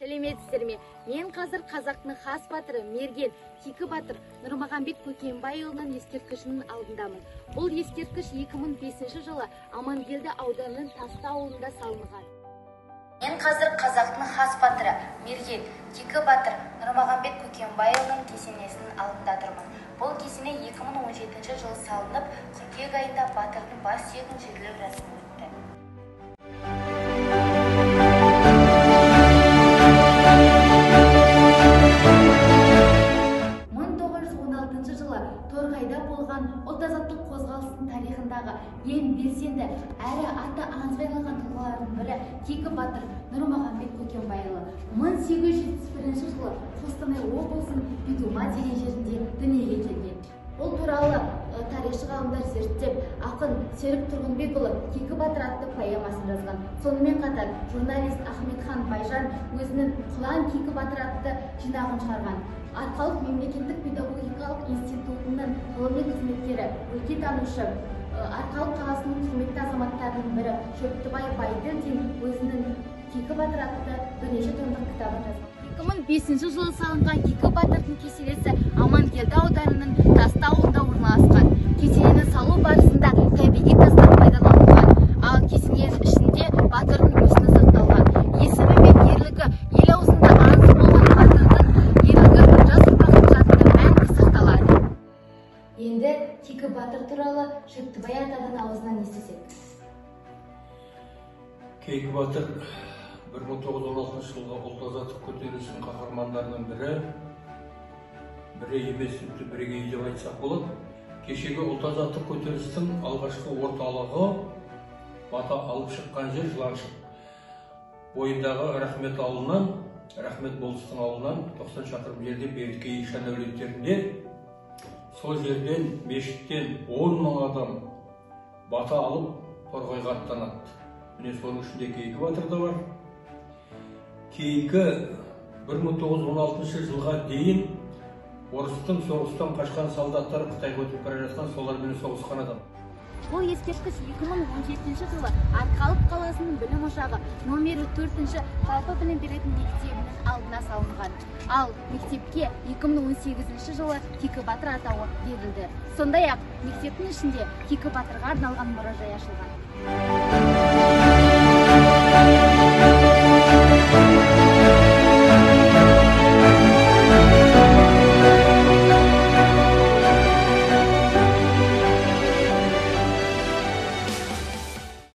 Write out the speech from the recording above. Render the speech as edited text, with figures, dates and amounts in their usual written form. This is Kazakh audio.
Сәлеметсіздер ме? Мен қазір қазақтың хас батыры мерген Кикі батыр Нұрмағамбет Көкембайұлының ескерткішінің алдындамын. Бұл ескерткіш 2005 жылы Амангелді ауданының Тасты ауылында салынған. Мен қазір қазақтың хас батыры мерген Кикі батыр Нұрмағамбет Көкембайұлының кесенесінің алдында тұрмын. Бұл кесене 2017 жылы салынып, қыркүйек айында батырдың бас сүйегін жерлеу рәсімі өтті. Торғайда болған ұлт-азаттық қозғалыстың тарихындағы ең белсенді әрі аты аңызға айналған тұлғалардың бірі Кикі батыр Нұрмағамбет Көкембайұлы 1871 жылы Қостанай облысының Петума деген жерінде дүниеге келген. Бұл туралы тарихшы ғалымдар зерттеп, ақын Серік Тұрғынбекұлы Кикі батыр атты поэмасын жазған. Сонымен қатар журналист Ахметхан Байжан өзінің Құлан Кикі батыр атты жинағын шығарған. Арқалық мемлекеттік педагогикалық институтының ғылыми қызметкері, өлкетанушы, Арқалық қаласының құрметті азаматтарының бірі Шөптібай Байділдин өзінің Кикі батыр атты бірнеше томдық кітабын жазған. 2005 жылы салынған Кикі батырдың кесенесі Амангелді ауданының Тасты ауылында орналасқан. Кесенені салу барысында табиғи тастар пайдаланылған, ал кесененің ішінде батырдың мүсіні сақталған. Есімі мен ерлігі ел аузында аңыз болған батырдың ерлігі жас ұрпақтың жадында мәңгі сақталады. Енді Кикі батыр туралы Шөптібай атадан аузынан естісек. Кикі батыр 1916 жылғы ұлт-азаттық көтерілісінің қаһармандарының бірі емес, бірегейі деп айтсақ болады. Кешегі ұлт-азаттық көтерілістің алғашқы орталығы бата алып шыққан жер Жыланшық бойындағы Рахмет ауылынан, Рахмет болыстың ауылынан 90 шақырым жерде Бердікей ишан әулеттерінде, сол жерден мешіттен 10 мың адам бата алып Торғайға аттанады. Міне соның ішінде Кикі батыр да бар. Кикі 1916 жылға дейін орыстың соғыстан қашқан солдаттар Қытайға өтіп бара жатқан, солармен соғысқан адам. Бұл ескерткіш 2017 жылы Арқалық қаласының білім ошағы номері 4-ші жалпы білім беретін мектебінің алдына салынған. Ал мектепке 2018 жылы Кикі батыр атауы берілді. Сондай-ақ мектептің ішінде Кикі батырға арналған мұражай ашылған.